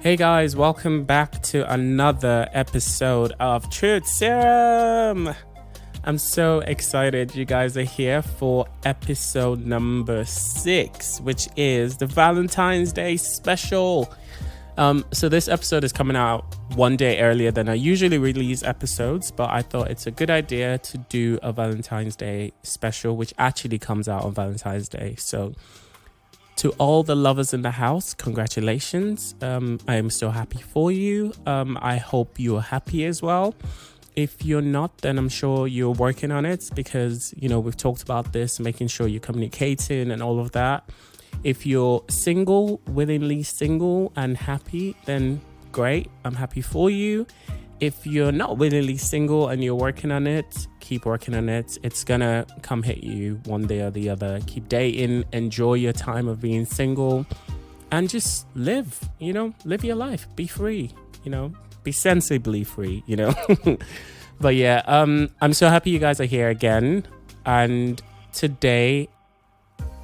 Hey guys, welcome back to another episode of Truth Serum. I'm so excited you guys are here for episode number 6, which is the Valentine's Day special. So this episode is coming out one day earlier than I usually release episodes, but I thought it's a good idea to do a Valentine's Day special, which actually comes out on Valentine's Day. So to all the lovers in the house, congratulations. I am so happy for you. I hope you're happy as well. If you're not, then I'm sure you're working on it because, you know, we've talked about this, making sure you're communicating and all of that. If you're single, willingly single and happy, then great. I'm happy for you. If you're not willingly single and you're working on it, keep working on it. It's gonna come hit you one day or the other. Keep dating, enjoy your time of being single, and just live, live your life. Be free, be sensibly free, But yeah, I'm so happy you guys are here again. And today,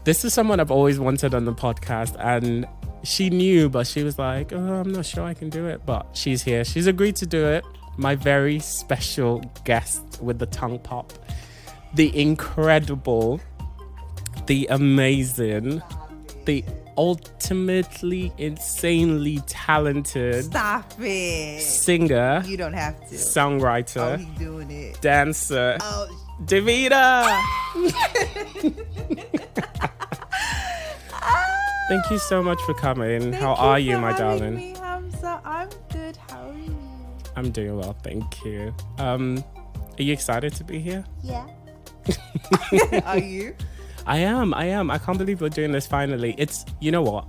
this is someone I've always wanted on the podcast, and she knew, but she was like, oh, I'm not sure I can do it, but she's here. She's agreed to do it. My very special guest with the tongue pop, the incredible, the amazing, the ultimately insanely talented Stop it. Singer. You don't have to. Songwriter. Oh, he doing it. Dancer. Oh. Davida. Thank you so much for coming. How are you, my darling? Me, Hamza. I'm good. How are you? I'm doing well, thank you. Are you excited to be here? Yeah. Are you? I am. I can't believe we're doing this finally. It's, you know what?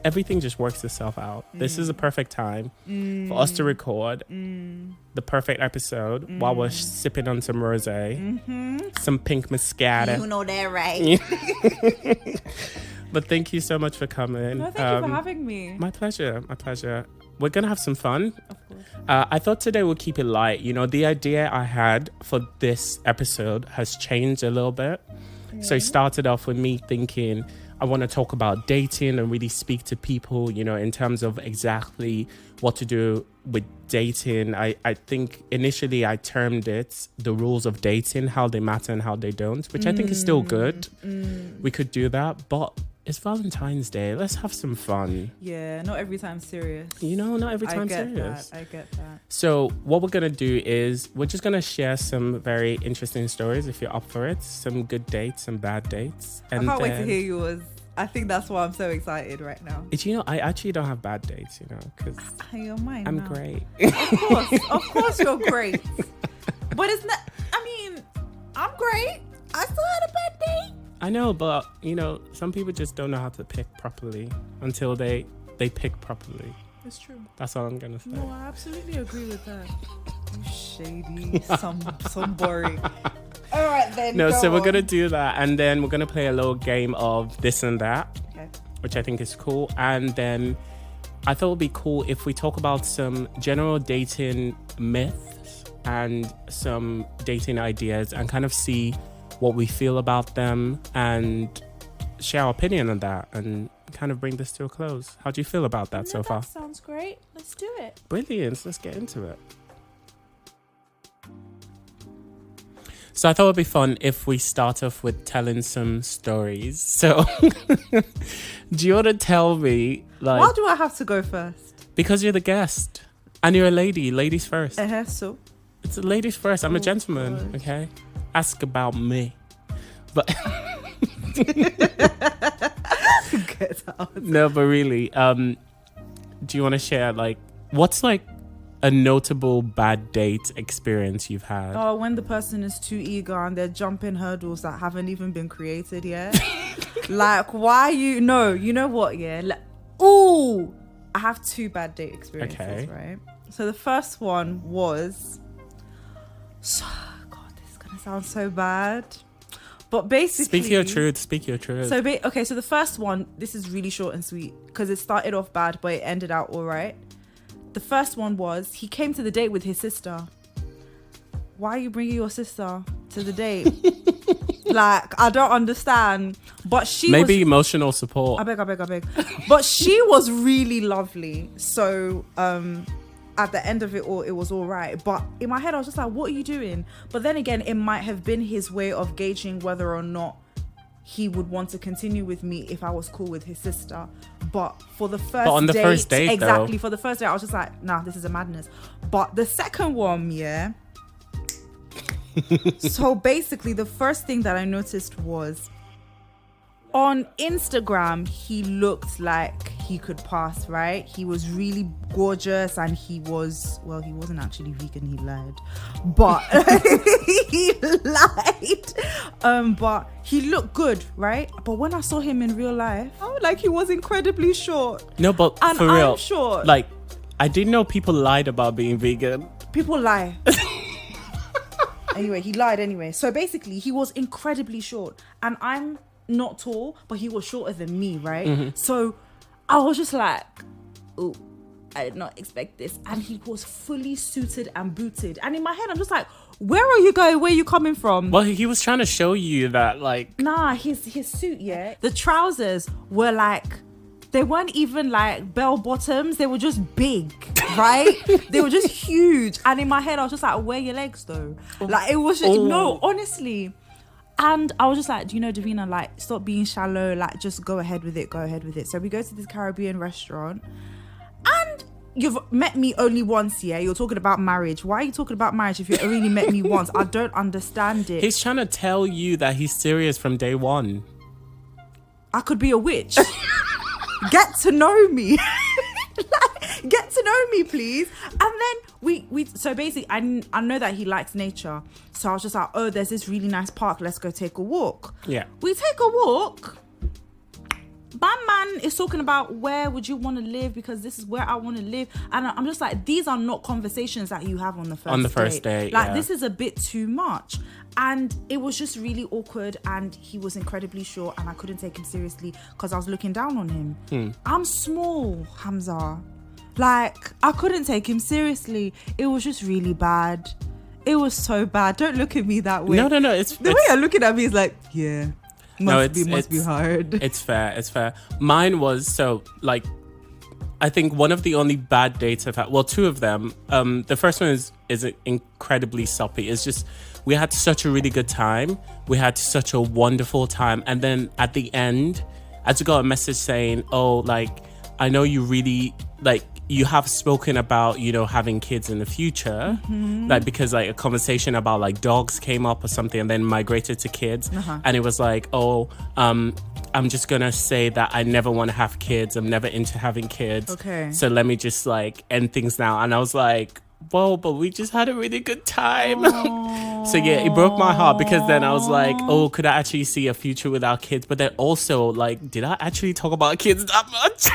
Everything just works itself out. This is a perfect time for us to record the perfect episode while we're sipping on some rosé, some pink Moscato. You know that, right? But thank you so much for coming. No, thank you for having me. My pleasure. We're going to have some fun. Of course. I thought today we'll keep it light. The idea I had for this episode has changed a little bit. Yeah. So it started off with me thinking I want to talk about dating and really speak to people, in terms of exactly what to do with dating. I think initially I termed it the rules of dating, how they matter and how they don't, which I think is still good. We could do that, but it's Valentine's Day. Let's have some fun. Yeah, not every time serious. Not every time serious. I get that. So what we're going to do is we're just going to share some very interesting stories, if you're up for it. Some good dates, some bad dates. And I can't wait to hear yours. I think that's why I'm so excited right now. I actually don't have bad dates, because you're mine. I'm great. Of course you're great. But it's not, I'm great. I still had a bad date. I know, but some people just don't know how to pick properly until they pick properly. It's true. That's all I'm gonna say. No, I absolutely agree with that. You shady, some boring. All right then. No, so we're gonna do that, and then we're gonna play a little game of this and that, which I think is cool. And then I thought it'd be cool if we talk about some general dating myths and some dating ideas, and kind of see what we feel about them and share our opinion on that and kind of bring this to a close. How do you feel about that so far? That sounds great. Let's do it. Brilliant. Let's get into it. So I thought it'd be fun if we start off with telling some stories. So do you want to tell me, why do I have to go first? Because you're the guest and you're a lady. Ladies first. So it's ladies first. I'm a gentleman. God. Okay. Ask about me. But get out. No, but really, do you want to share what's a notable bad date experience you've had? Oh, when the person is too eager and they're jumping hurdles that haven't even been created yet. Why you know what, yeah? I have 2 bad date experiences, right? So the first one was sounds so bad, but basically speak your truth. So the first one, this is really short and sweet because it started off bad but it ended out all right. The first one was he came to the date with his sister. Why are you bringing your sister to the date? Like, I don't understand. But she maybe emotional support. I beg. But she was really lovely. So at the end of it all, it was all right. But in my head, I was just like, what are you doing? But then again, it might have been his way of gauging whether or not he would want to continue with me if I was cool with his sister. But for the first date, exactly, for the first date, I was just like, nah, this is a madness. But the second one, yeah. So basically, the first thing that I noticed was on Instagram, he looked like he could pass, right? He was really gorgeous, and he wasn't actually vegan, he lied. But he lied. But he looked good, right? But when I saw him in real life, I was like, he was incredibly short. No, but and for real, I'm short. Like, I didn't know people lied about being vegan. People lie. Anyway, he lied anyway. So basically, he was incredibly short, and I'm not tall, but he was shorter than me, right? Mm-hmm. So I was just like, oh, I did not expect this. And he was fully suited and booted. And in my head, I'm just like, where are you going? Where are you coming from? Well, he was trying to show you that, like... Nah, his suit, yeah. The trousers were like, they weren't even like bell bottoms. They were just big, right? They were just huge. And in my head, I was just like, where are your legs though? Like, it was just, no, honestly. And I was just like, do you know, Davina, like, stop being shallow. Like, just go ahead with it. So we go to this Caribbean restaurant. And you've met me only once, yeah? You're talking about marriage. Why are you talking about marriage if you only met me once? I don't understand it. He's trying to tell you that he's serious from day one. I could be a witch. Get to know me. Get to know me, please. And then we so basically I know that he likes nature, so I was just like, oh, there's this really nice park, let's go take a walk. Yeah, we take a walk. My man is talking about where would you want to live, because this is where I want to live. And I'm just like, these are not conversations that you have on the first date. Like, this is a bit too much. And it was just really awkward, and he was incredibly short, and I couldn't take him seriously because I was looking down on him. I'm small, Hamza. Like, I couldn't take him seriously. It was just really bad. It was so bad. Don't look at me that way. No. Way you're looking at me is like, yeah. Must be hard. It's fair. Mine was, so, like, I think one of the only bad dates I've had, well, two of them. The first one is incredibly soppy. It's just, we had such a really good time. We had such a wonderful time. And then at the end, I just got a message saying, oh, like, I know you really, like, you have spoken about, you know, having kids in the future, like, because like a conversation about like dogs came up or something, and then migrated to kids. And it was like, oh, I'm just gonna say that I never want to have kids. I'm never into having kids. Okay. So let me just like end things now. And I was like, whoa, but we just had a really good time. So yeah, it broke my heart, because then I was like, oh, could I actually see a future without kids? But then also, like, did I actually talk about kids that much?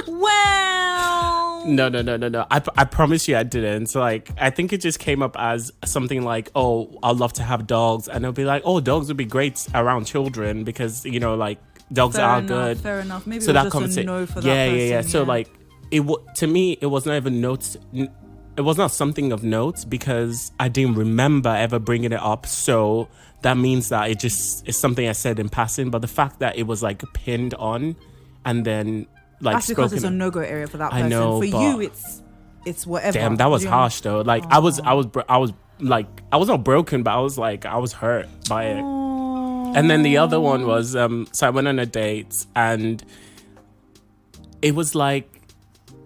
Well, no. I promise you I didn't. So, like, I think it just came up as something like, oh, I'd love to have dogs. And they'll be like, oh, dogs would be great around children, because, you know, like, dogs are good. Fair enough. Maybe so it was that just a no for that person. Yeah. So, like, to me, it was not even notes. It was not something of note, because I didn't remember ever bringing it up. So that means that it just is something I said in passing. But the fact that it was like pinned on, and then like, that's because it's a no-go area for that person. I know, for you, it's whatever. Damn, that was harsh though. Like, I was like, I was not broken, but I was like, I was hurt by it. And then the other one was, so I went on a date, and it was like,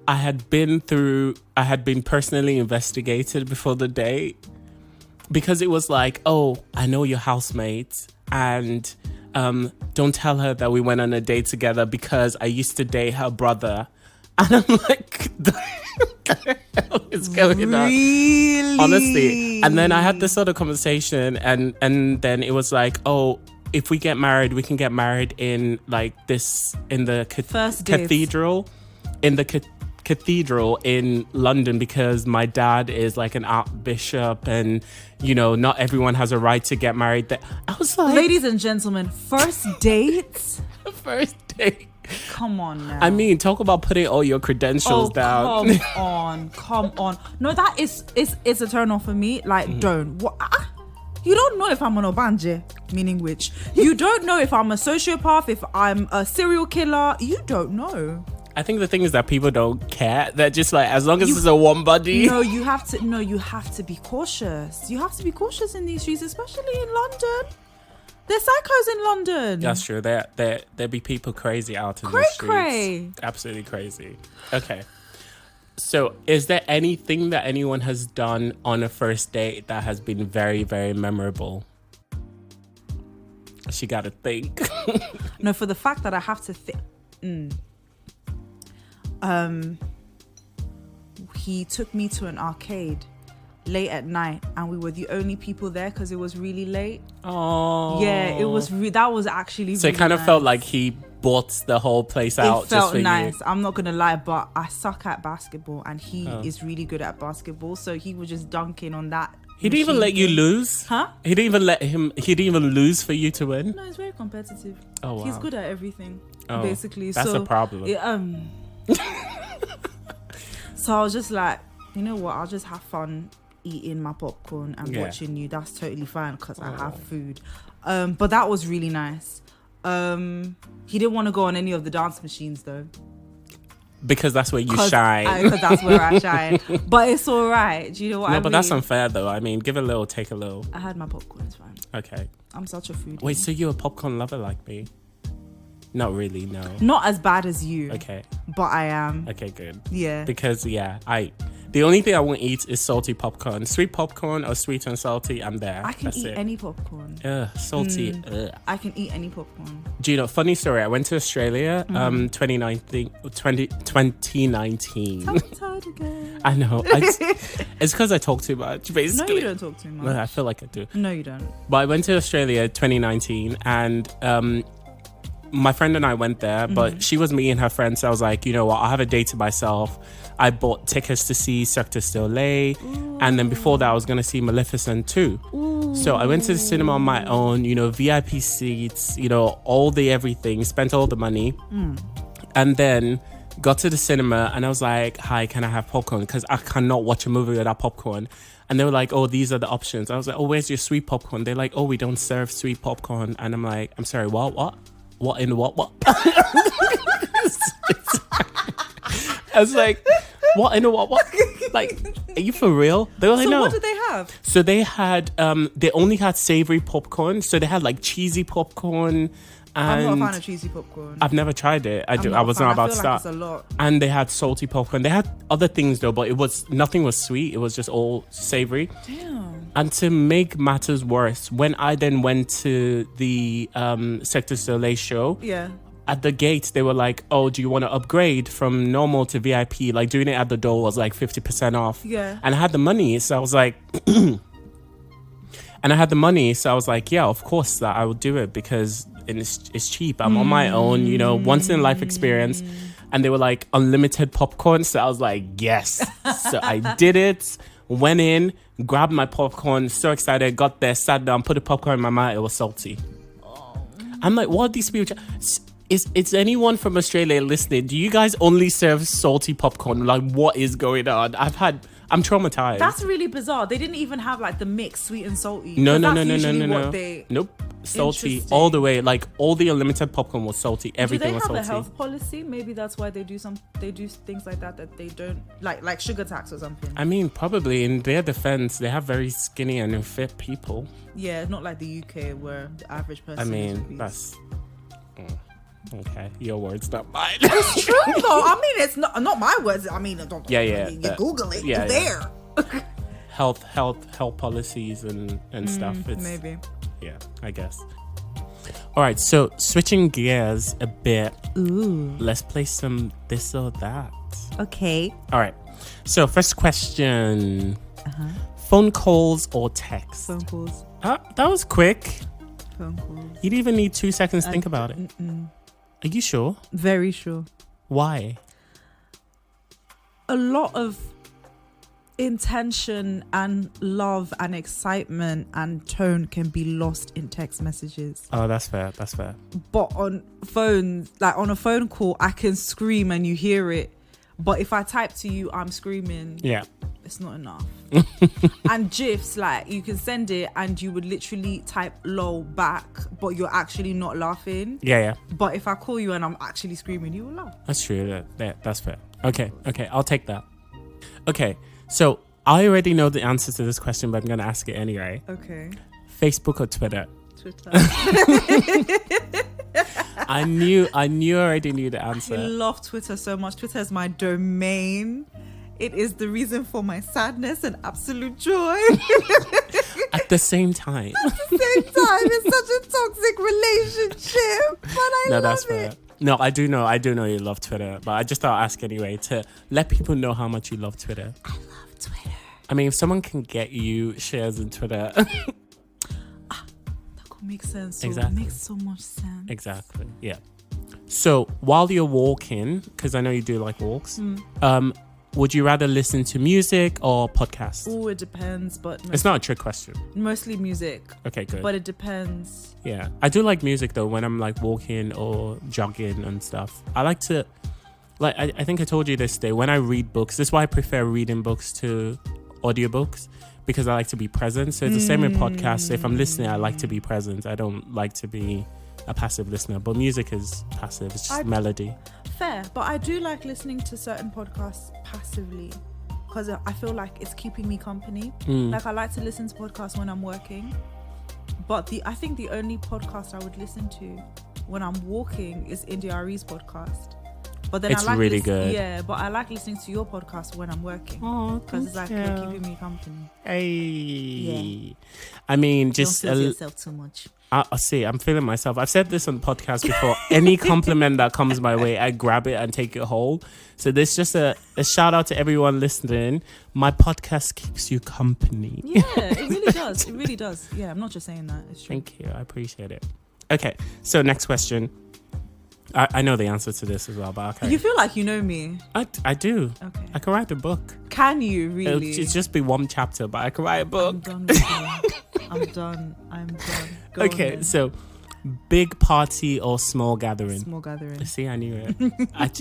I had been personally investigated before the date, because it was like, oh, I know your housemate, and don't tell her that we went on a date together, because I used to date her brother. And I'm like, the hell is going on? Really? Honestly. And then I had this other conversation, and then it was like, oh, if we get married, we can get married in like this, in the cathedral, cathedral in London, because my dad is like an archbishop, and you know, not everyone has a right to get married there. I was like, ladies and gentlemen, first dates. First date. Come on now. I mean, talk about putting all your credentials down. Come on. No, that is a turn off for me. Like, don't. What? You don't know if I'm on Obanje. Meaning which? You don't know if I'm a sociopath, if I'm a serial killer. You don't know. I think the thing is that people don't care. They're just like, as long as it's a one body. No, you have to be cautious. You have to be cautious in these streets, especially in London. There's psychos in London. That's true. There be people crazy out in the streets. Cray. Absolutely crazy. Okay. So is there anything that anyone has done on a first date that has been very, very memorable? She got to think. No, for the fact that I have to think. He took me to an arcade late at night, and we were the only people there because it was really late. Oh, yeah, it was. That was actually. So really it kind of nice. felt like he bought the whole place out. It felt just for nice. You. I'm not gonna lie, but I suck at basketball, and he is really good at basketball. So he was just dunking on that. He didn't even let you lose? Huh? He didn't even lose for you to win? No, he's very competitive. Oh, wow. He's good at everything, basically. That's a problem. So I was just like, you know what? I'll just have fun eating my popcorn and watching you. That's totally fine because I have food. But that was really nice. He didn't want to go on any of the dance machines though. Because that's where you shine. Because that's where I shine. But it's all right. Do you know what I mean? No, but that's unfair though. I mean, give a little, take a little. I had my popcorn. It's fine. Okay. I'm such a foodie. Wait, so you're a popcorn lover like me? Not really, no. Not as bad as you. Okay. But I am. Okay, good. Yeah. Because, the only thing I won't eat is salty popcorn. Sweet popcorn or sweet and salty, I'm there. I can eat any popcorn. Salty. I can eat any popcorn. Do you know, funny story, I went to Australia 2019. Tell me tired again. I know. It's because I talk too much, basically. No, you don't talk too much. I feel like I do. No, you don't. But I went to Australia 2019 and my friend and I went there, but she was me and her friends. So I was like, you know what? I have a day to myself. I bought tickets to see Cirque du Soleil. And then before that, I was going to see Maleficent too. Ooh. So I went to the cinema on my own, VIP seats, all the everything, spent all the money. And then got to the cinema and I was like, hi, can I have popcorn? Because I cannot watch a movie without popcorn. And they were like, oh, these are the options. I was like, oh, where's your sweet popcorn? They're like, oh, we don't serve sweet popcorn. And I'm like, I'm sorry, what? What in what? I was like, what in a what? Like, are you for real? They were like, no. What did they have? So they had, they only had savory popcorn. So they had like cheesy popcorn. And I'm not a fan of cheesy popcorn. I've never tried it. I was not about to start. Like it's a lot. And they had salty popcorn. They had other things though, but nothing was sweet. It was just all savory. Damn. And to make matters worse, when I then went to the Cirque du Soleil show, at the gate they were like, "Oh, do you want to upgrade from normal to VIP?" Like doing it at the door was like 50% off. Yeah. And I had the money, so I was like. Yeah, of course that I would do it because it's cheap. I'm on my own, once in a life experience. And they were like unlimited popcorn. So I was like, yes. So I did it, went in, grabbed my popcorn, so excited, got there, sat down, put the popcorn in my mouth. It was salty. I'm like, what are these people? Is anyone from Australia listening? Do you guys only serve salty popcorn? Like, what is going on? I'm traumatized. That's really bizarre. They didn't even have like the mix, sweet and salty. No. Nope. Salty all the way. Like all the unlimited popcorn was salty. Everything was salty. Do they have a health policy? Maybe that's why they do things like that they don't like sugar tax or something. I mean, probably in their defense, they have very skinny and fit people. Yeah, not like the UK where the average person. I mean, that's. Okay, your words, not mine. It's true though. I mean, it's not my words. I mean, don't. Yeah. You Google it. Yeah, it's there. Health policies and stuff. It's, maybe. Yeah, I guess. All right, so switching gears a bit. Ooh. Let's play some this or that. Okay. All right. So first question: phone calls or text? Phone calls. That was quick. Phone calls. You didn't even need 2 seconds to think about it. Are you sure? Very sure. Why? A lot of intention and love and excitement and tone can be lost in text messages. Oh, that's fair. But on phones, like on a phone call, I can scream and you hear it. But if I type to you, I'm screaming. Yeah. It's not enough. And GIFs, like, you can send it and you would literally type lol back, but you're actually not laughing. Yeah. But if I call you and I'm actually screaming, you will laugh. That's true. That's fair. Okay. I'll take that. Okay. So I already know the answer to this question, but I'm going to ask it anyway. Okay. Facebook or Twitter? Twitter. I already knew the answer. I love Twitter so much. Twitter is my domain. It is the reason for my sadness and absolute joy. At the same time. At the same time, it's such a toxic relationship, but I love that's it. fair. No, I do know you love Twitter, but I just thought I'd ask anyway to let people know how much you love Twitter. I love Twitter. I mean, if someone can get you shares in Twitter. That could make sense. So Exactly. It makes so much sense. Exactly, yeah. So while you're walking, because I know you do like walks, would you rather listen to music or podcasts? Oh, it depends, but It's not a trick question. mostly music. Okay, good. But it depends. Yeah, I do like music though when I'm like walking or jogging and stuff. I like to, like, I think I told you this day, when I read books, this is why I prefer reading books to audiobooks, because I like to be present. So it's the same with podcasts. If I'm listening, I like to be present. I don't like to be a passive listener, but music is passive. It's just melody. Fair, but I do like listening to certain podcasts passively because I feel like it's keeping me company. Like, I like to listen to podcasts when I'm working, but I think the only podcast I would listen to when I'm walking is India Ari's podcast. But then It's really good. Yeah, but I like listening to your podcast when I'm working because it's like you're keeping me company. Hey. Yeah. I mean, just don't feel yourself too much. I see. I'm feeling myself. I've said this on the podcast before. Any compliment that comes my way, I grab it and take it whole. So this is just a shout out to everyone listening. My podcast keeps you company. Yeah, it really does. It really does. Yeah, I'm not just saying that. It's true. Thank you. I appreciate it. Okay. So next question. I know the answer to this as well, but okay. You feel like you know me. I do. Okay. I can write a book. Can you really? It'll just be one chapter, but I can write a book. I'm done with you. I'm done. Go Okay, on so big party or small gathering? small gathering. See, I knew it.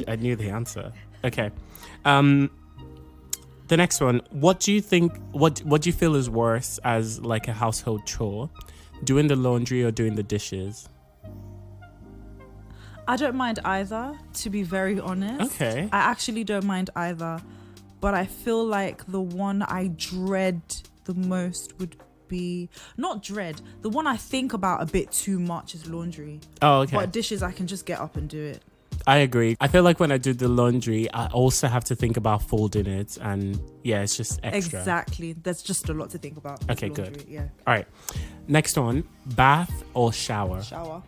I knew the answer. Okay. The next one. What do you think? What do you feel is worse as like a household chore? Doing the laundry or doing the dishes? I don't mind either, to be very honest. Okay. I actually don't mind either, but I feel like the one I dread the most would be not dread. The one I think about a bit too much is laundry. Oh, okay. But dishes, I can just get up and do it. I agree. I feel like when I do the laundry, I also have to think about folding it, and yeah, it's just extra. Exactly. There's just a lot to think about. with Okay, laundry. good. Yeah. All right. Next one, bath or shower? Shower.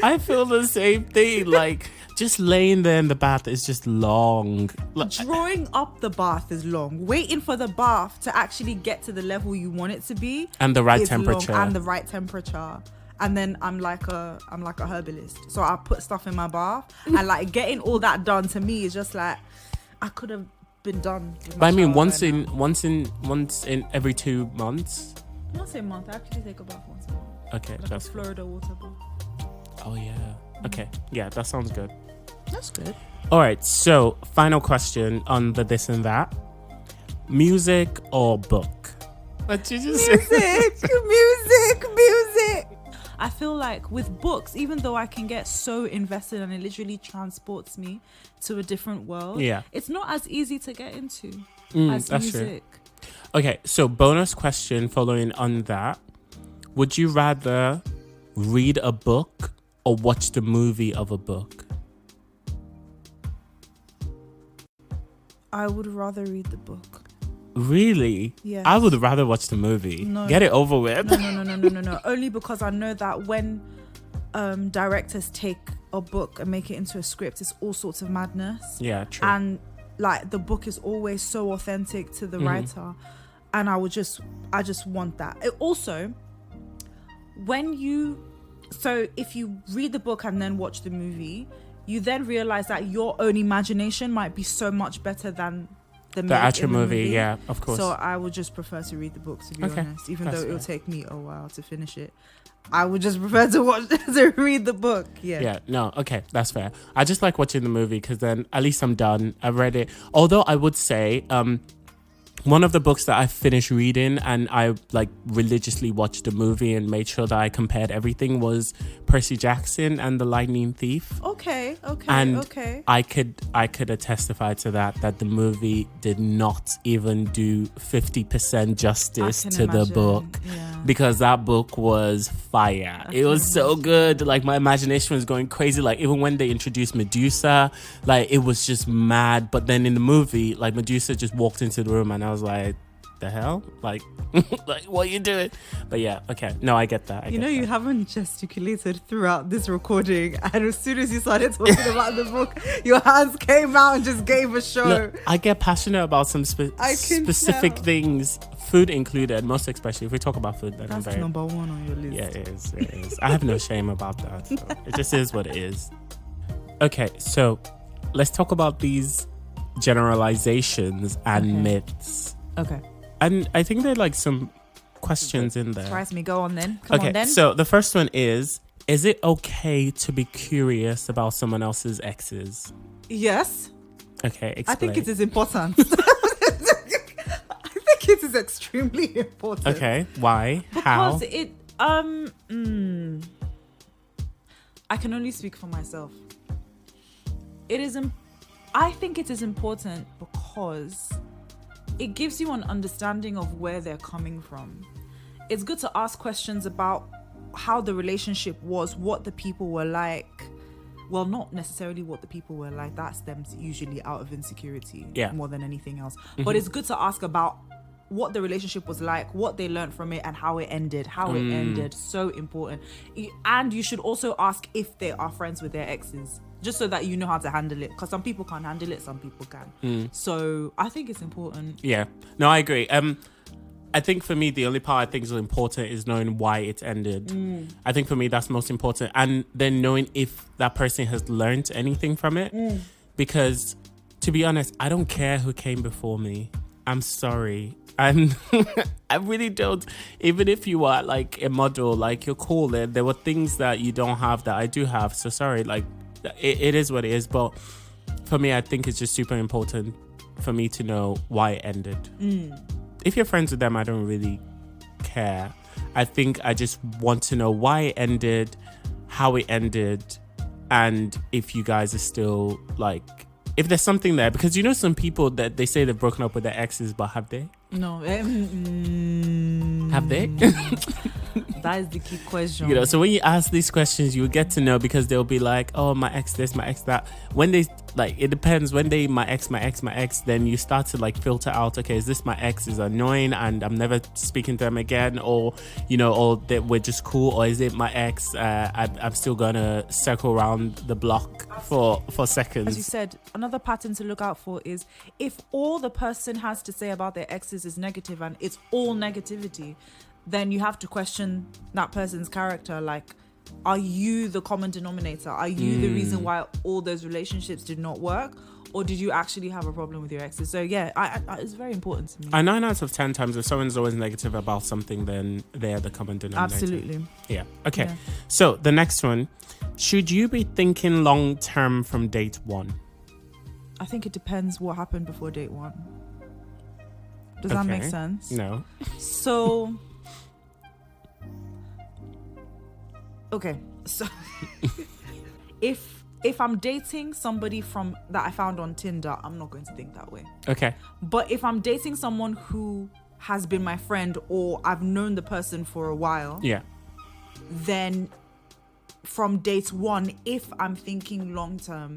I feel the same thing. Like, just laying there in the bath is just long. Like, Drawing up the bath is long. Waiting for the bath to actually get to the level you want it to be and the right is long, temperature. and the right temperature. And then I'm like a herbalist, so I put stuff in my bath, and like getting all that done to me is just like I could have been done. With my But I mean, shower once in every 2 months. once a month. I actually take a bath once a month. Okay, Like that's a Florida water bath. Oh yeah. Okay, yeah, that sounds good. That's good. All right, so final question on the this and that: music or book? What you just music. I feel like with books, even though I can get so invested and it literally transports me to a different world, Yeah. it's not as easy to get into as that's true. music. Okay, so bonus question following on that: would you rather read a book or watch the movie of a book? I would rather read the book. Really? Yes. I would rather watch the movie. No. Get it over with. No. Only because I know that when directors take a book and make it into a script, it's all sorts of madness. Yeah, true. And like the book is always so authentic to the writer, and I just want that. It also, if you read the book and then watch the movie, you then realize that your own imagination might be so much better than the actual movie. Yeah, of course. So I would just prefer to read the book, to be honest, even though it'll take me a while to finish it. I would just prefer to read the book. Yeah. No. Okay. That's fair. I just like watching the movie because then at least I'm done. I've read it. Although I would say, one of the books that I finished reading and I like religiously watched the movie and made sure that I compared everything was Percy Jackson and the Lightning Thief. Okay. And I could testify to that the movie did not even do 50% justice to the book. Yeah. Because that book was fire. It was so good. Like my imagination was going crazy. Like even when they introduced Medusa, like it was just mad. But then in the movie, like Medusa just walked into the room and I was like, the hell? Like, like what are you doing? But yeah, okay. No, I get that. You haven't gesticulated throughout this recording, and as soon as you started talking about the book, your hands came out and just gave a show. Look, I get passionate about some specific things, food included, most especially if we talk about food. Then that's number one on your list. Yeah, it is. I have no shame about that. So it just is what it is. Okay, so let's talk about these generalizations and myths. Okay. And I think there are like some questions in there. Surprise me. Go on then. Come on then. So the first one is it okay to be curious about someone else's exes? Yes. Okay, explain. I think it is important. I think it is extremely important. Okay, why? How? Because it I can only speak for myself. I think it is important because it gives you an understanding of where they're coming from. It's good to ask questions about how the relationship was, what the people were like. Well, not necessarily what the people were like. That stems usually out of insecurity more than anything else. Mm-hmm. But it's good to ask about what the relationship was like, what they learned from it, and how it ended. So important. And you should also ask if they are friends with their exes, just so that you know how to handle it. Because some people can't handle it, some people can. So I think it's important. Yeah. No, I agree. I think for me, the only part I think is important is knowing why it ended. I think for me, that's most important. And then knowing if that person has learned anything from it. Because to be honest, I don't care who came before me. I'm sorry. And I really don't. Even if you are like a model, like you're cool, there were things that you don't have that I do have. So sorry, like it is what it is. But for me, I think it's just super important for me to know why it ended. If you're friends with them, I don't really care. I think I just want to know why it ended, how it ended, and if you guys are still like, if there's something there. Because you know some people that they say they've broken up with their exes, but have they? No. Have they? That is the key question. You know, so when you ask these questions, you get to know, because they'll be like, oh, my ex this, my ex that. When they, like, it depends. When they, my ex, then you start to like filter out, okay, is this my ex is annoying and I'm never speaking to them again? Or, you know, or that we're just cool? Or is it my ex, I'm still going to circle around the block for seconds? As you said, another pattern to look out for is if all the person has to say about their exes is negative and it's all negativity, then you have to question that person's character. Like, are you the common denominator? Are you the reason why all those relationships did not work? Or did you actually have a problem with your exes? So yeah, it's very important to me. 9 out of 10 times, if someone's always negative about something, then they're the common denominator. Absolutely. Yeah. Okay. Yeah. So the next one, should you be thinking long term from date one? I think it depends what happened before date one. Does that make sense? No. So... Okay, so if I'm dating somebody from that I found on Tinder, I'm not going to think that way. Okay. But if I'm dating someone who has been my friend or I've known the person for a while, then from date one, if I'm thinking long term,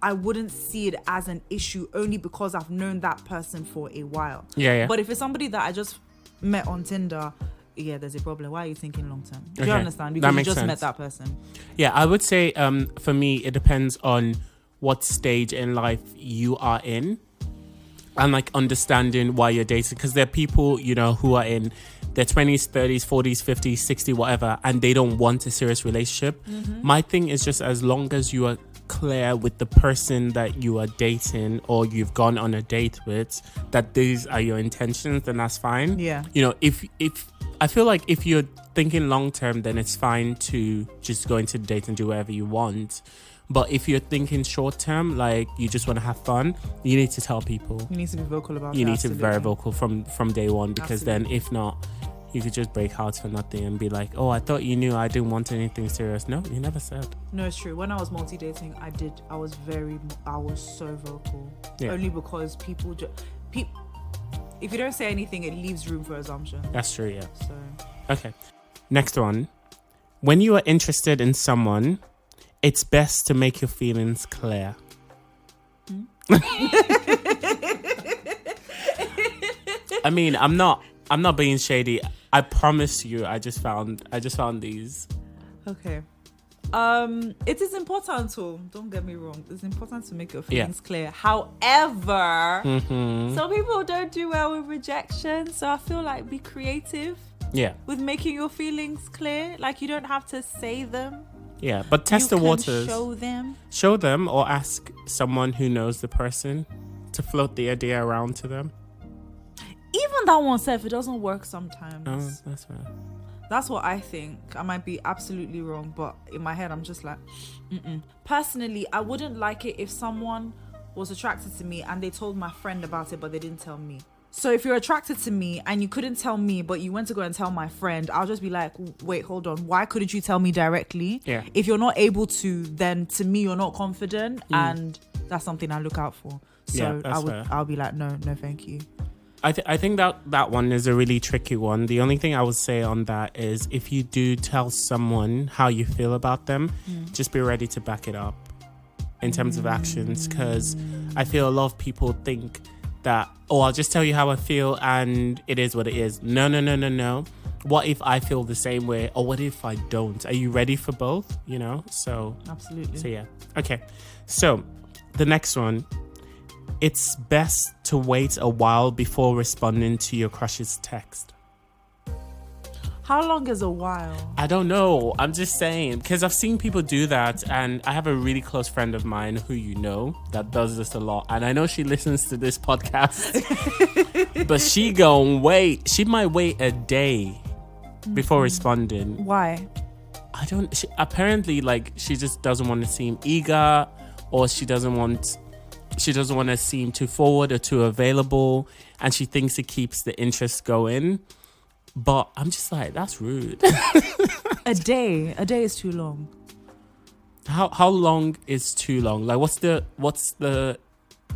I wouldn't see it as an issue only because I've known that person for a while. Yeah. But if it's somebody that I just met on Tinder, there's a problem. Why are you thinking long term? Do you understand? Because you just met that person. Yeah, I would say for me, it depends on what stage in life you are in and like understanding why you're dating. Because there are people, you know, who are in their 20s, 30s, 40s, 50s, 60s, whatever, and they don't want a serious relationship. My thing is just as long as you are clear with the person that you are dating or you've gone on a date with that these are your intentions, then that's fine. Yeah. You know, if I feel like if you're thinking long term, then it's fine to just go into the date and do whatever you want. But if you're thinking short term, like you just want to have fun, you need to tell people. You need to be vocal about it. You need to be very vocal from day one, because then if not, you could just break out for nothing and be like, oh, I thought you knew I didn't want anything serious. No, you never said. No, it's true. When I was multi-dating, I was so vocal. Yeah. Only because people if you don't say anything, it leaves room for assumption. That's true, yeah. So okay. Next one. When you are interested in someone, it's best to make your feelings clear. I mean, I'm not being shady. I promise you, I just found these. Okay. It is important to, don't get me wrong, it's important to make your feelings clear. However, some people don't do well with rejection, so I feel like be creative with making your feelings clear. Like, you don't have to say them. Yeah, but test the waters. Show them or ask someone who knows the person to float the idea around to them. Even that one said, if it doesn't work sometimes. Oh, that's right. That's what I think. I might be absolutely wrong, but in my head, I'm just like, Personally, I wouldn't like it if someone was attracted to me and they told my friend about it, but they didn't tell me. So if you're attracted to me and you couldn't tell me, but you went to go and tell my friend, I'll just be like, wait, hold on. Why couldn't you tell me directly? Yeah. If you're not able to, then to me, you're not confident. And that's something I look out for. So I'll be like, no, thank you. I think that one is a really tricky one. The only thing I would say on that is if you do tell someone how you feel about them, just be ready to back it up in terms of actions. Because I feel a lot of people think that, oh, I'll just tell you how I feel and it is what it is. No. What if I feel the same way? Or what if I don't? Are you ready for both? You know? So absolutely. So yeah. Okay. So the next one. It's best to wait a while before responding to your crush's text. How long is a while? I don't know. I'm just saying, because I've seen people do that, and I have a really close friend of mine who you know that does this a lot, and I know she listens to this podcast, but she might wait a day before responding. Why? Apparently, like, she just doesn't want to seem eager, or she doesn't want to seem too forward or too available, and she thinks it keeps the interest going. But I'm just like, that's rude. A day is too long. How long is too long? Like, what's the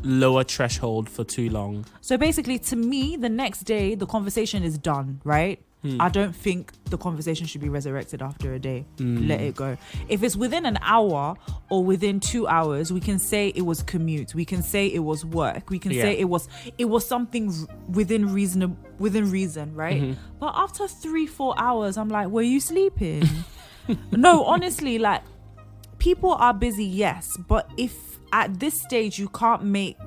lower threshold for too long? So basically, to me, the next day the conversation is done, right? I don't think the conversation should be resurrected after a day. Let it go. If it's within an hour or within 2 hours, we can say it was commute. We can say it was work. We can say it was something within reason, right? But after 3-4 hours, I'm like, were you sleeping? No, honestly, like, people are busy, yes, but if at this stage you can't make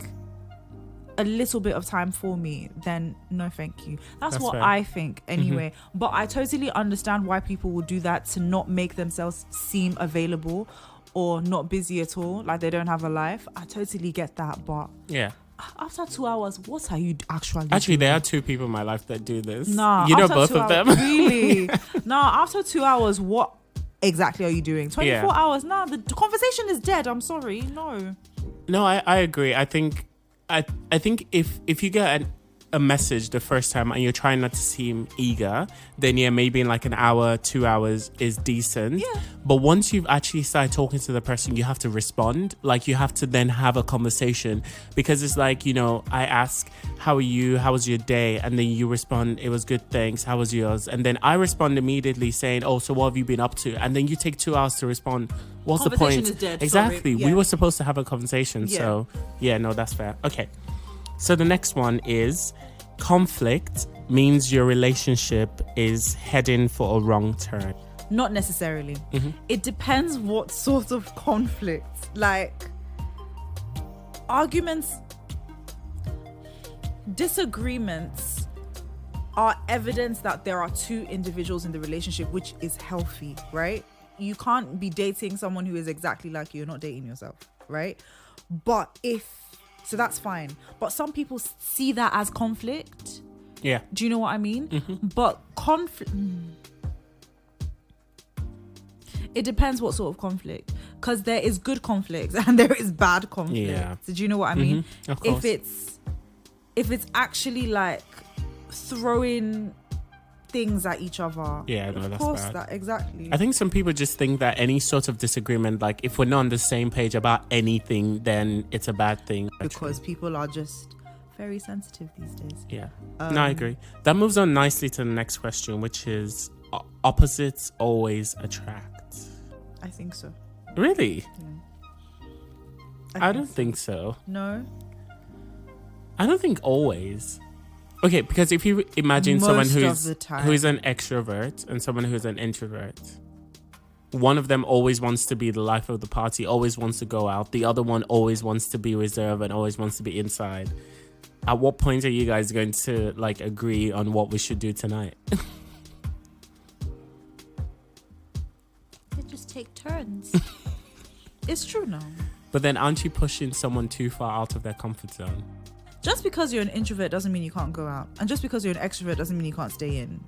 a little bit of time for me, then no thank you. That's what fair. I think anyway. But I totally understand why people will do that, to not make themselves seem available or not busy at all, like they don't have a life. I totally get that, but yeah, after 2 hours, what are you actually doing? There are 2 people in my life that do this. Nah, you know both of them. Really? No, after 2 hours, what exactly are you doing? 24 hours? Nah, the conversation is dead. I'm sorry. No, I agree. I think if you get a message the first time and you're trying not to seem eager, then maybe in like an hour, 2 hours is decent. Yeah. But once you've actually started talking to the person, you have to respond. Like, you have to then have a conversation, because it's like, I ask, how are you? How was your day? And then you respond, it was good, thanks. How was yours? And then I respond immediately saying, oh, so what have you been up to? And then you take 2 hours to respond. What's the point? Is dead. Exactly. Yeah. We were supposed to have a conversation. Yeah. So no, that's fair. Okay. So the next one is, conflict means your relationship is heading for a wrong turn. Not necessarily. It depends what sort of conflict. Like, arguments, disagreements are evidence that there are 2 individuals in the relationship, which is healthy, right? you can't be dating someone who is exactly like you. You're not dating yourself, right? But so that's fine. But some people see that as conflict. Yeah. Do you know what I mean? Mm-hmm. But conflict, it depends what sort of conflict, because there is good conflict and there is bad conflict. Yeah. So do you know what I mean? Mm-hmm. Of course. If it's actually like throwing things at each other, yeah, no, of that's course, bad. that exactly. I think some people just think that any sort of disagreement, like if we're not on the same page about anything, then it's a bad thing. Because people are just very sensitive these days. Yeah. No, I agree. That moves on nicely to the next question, which is opposites always attract? I think so. Really? Yeah. I don't think so. No. I don't think always. Okay, because if you imagine someone who is an extrovert and someone who's an introvert, one of them always wants to be the life of the party, always wants to go out. The other one always wants to be reserved and always wants to be inside. At what point are you guys going to like agree on what we should do tonight? They just take turns. It's true now. But then aren't you pushing someone too far out of their comfort zone? Just because you're an introvert doesn't mean you can't go out. And just because you're an extrovert doesn't mean you can't stay in.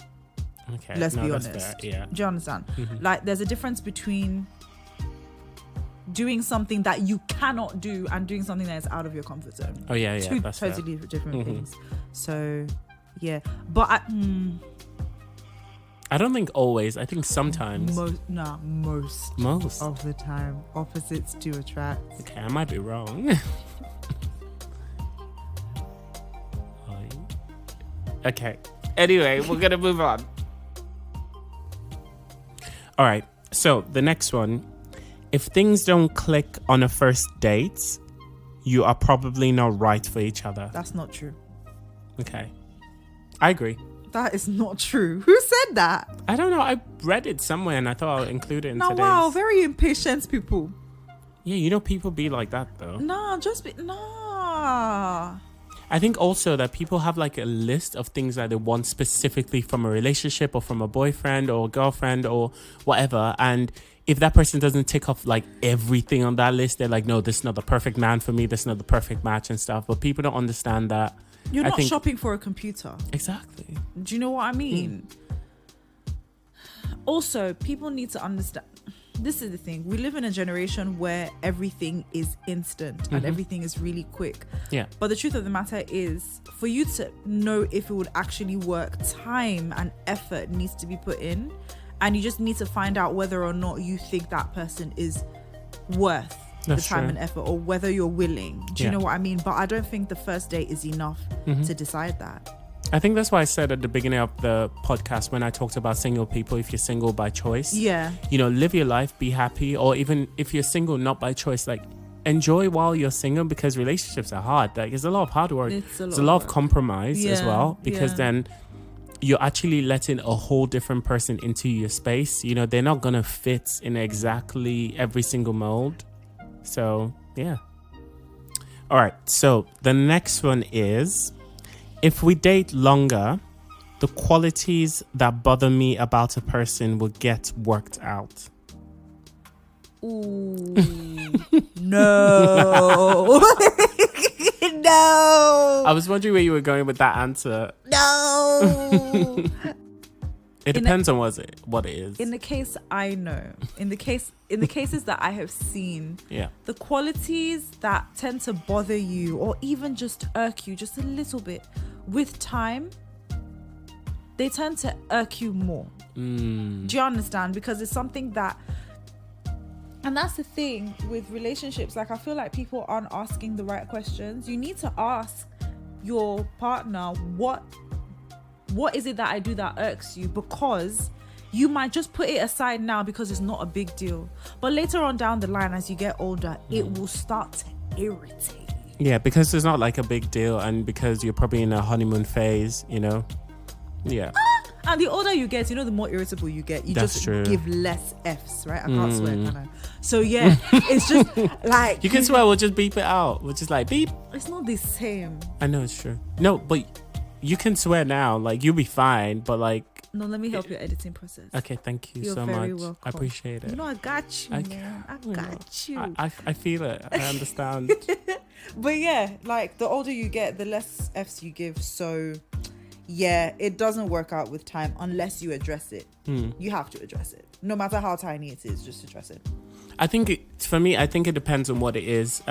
Okay. Let's be honest. Fair. Yeah. Do you understand? Mm-hmm. Like, there's a difference between doing something that you cannot do and doing something that is out of your comfort zone. Oh, yeah. Two That's totally different Mm-hmm. things. So, yeah. But I don't think always. I think sometimes. Most of the time, opposites do attract. Okay, I might be wrong. Okay. Anyway, we're going to move on. All right. So the next one. If things don't click on a first date, you are probably not right for each other. That's not true. Okay. I agree. That is not true. Who said that? I don't know. I read it somewhere and I thought I'll include it in today's. Wow. Very impatient people. Yeah, you know, people be like that though. I think also that people have like a list of things that they want specifically from a relationship or from a boyfriend or a girlfriend or whatever. And if that person doesn't tick off like everything on that list, they're like, no, this is not the perfect man for me. This is not the perfect match and stuff. But people don't understand that. You're not shopping for a computer. Exactly. Do you know what I mean? Also, people need to understand. This is the thing. We live in a generation where everything is instant and everything is really quick. Yeah. But the truth of the matter is, for you to know if it would actually work, time and effort needs to be put in. And you just need to find out whether or not you think that person is worth the time and effort, or whether you're willing. Do you know what I mean? But I don't think the first date is enough to decide that. I think that's why I said at the beginning of the podcast when I talked about single people, if you're single by choice, you know, live your life, be happy. Or even if you're single not by choice, like enjoy while you're single, because relationships are hard. Like it's a lot of hard work. It's a lot of compromise as well, because then you're actually letting a whole different person into your space. You know, they're not gonna fit in exactly every single mold. So yeah. All right, so the next one is, if we date longer, the qualities that bother me about a person will get worked out. Ooh. No. No. I was wondering where you were going with that answer. No. It depends on what it is. In the case I know, in the cases that I have seen, the qualities that tend to bother you or even just irk you just a little bit, with time, they tend to irk you more. Do you understand? Because it's something that, and that's the thing with relationships. Like, I feel like people aren't asking the right questions. You need to ask your partner, what is it that I do that irks you? Because you might just put it aside now because it's not a big deal. But later on down the line, as you get older, it will start to irritate. Yeah, because it's not like a big deal, and because you're probably in a honeymoon phase, you know? Yeah. And the older you get, you know, the more irritable you get. You just give less Fs, right? I can't swear, can I? So yeah, it's just like... You can swear, we'll just beep it out. We'll just like beep. It's not the same. I know, it's true. No, but you can swear now. Like, you'll be fine. But like, No, let me help your editing process. Okay, thank you You're so very much. welcome. I appreciate it. You know, I got you, man. I got you. I feel it. I understand. But yeah, like the older you get, the less Fs you give. So yeah, it doesn't work out with time unless you address it. You have to address it. No matter how tiny it is, just address it. I think it depends on what it is.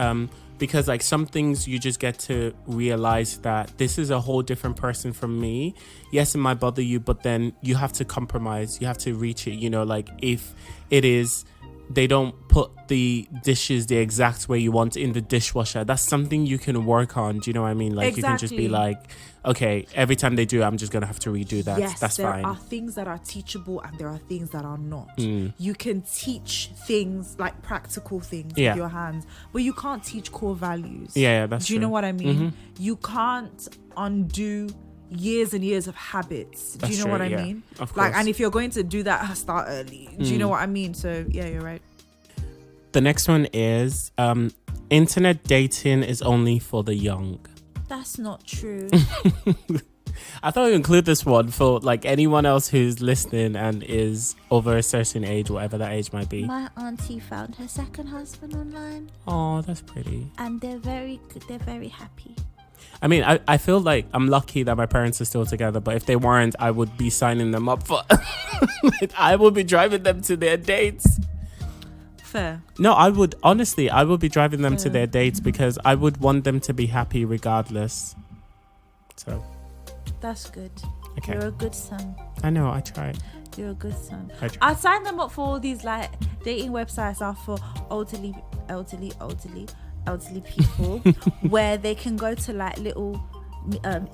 Because like some things you just get to realize that this is a whole different person from me. Yes, it might bother you, but then you have to compromise. You have to reach it. You know, like if it is, they don't put the dishes the exact way you want in the dishwasher. That's something you can work on. Do you know what I mean? Like You can just be like, okay, every time they do, I'm just gonna have to redo that. Yes, that's fine. There are things that are teachable and there are things that are not. You can teach things like practical things with your hands, but you can't teach core values. Yeah, that's true. Do you know what I mean? You can't undo years and years of habits. Do you know what I mean? Of course. Like, and if you're going to do that, start early. Do you know what I mean? So yeah, you're right. The next one is internet dating is only for the young. That's not true. I thought we'd include this one for like anyone else who's listening and is over a certain age, whatever that age might be. My auntie found her second husband online. Oh, that's pretty. And they're very good. They're very happy. I mean, I feel like I'm lucky that my parents are still together, but if they weren't, I would be signing them up for... I would be driving them to their dates. Fair. No, I would be driving them to their dates because I would want them to be happy regardless. So... That's good. Okay. You're a good son. I know, I tried. You're a good son. I sign them up for all these like dating websites are for elderly people where they can go to like little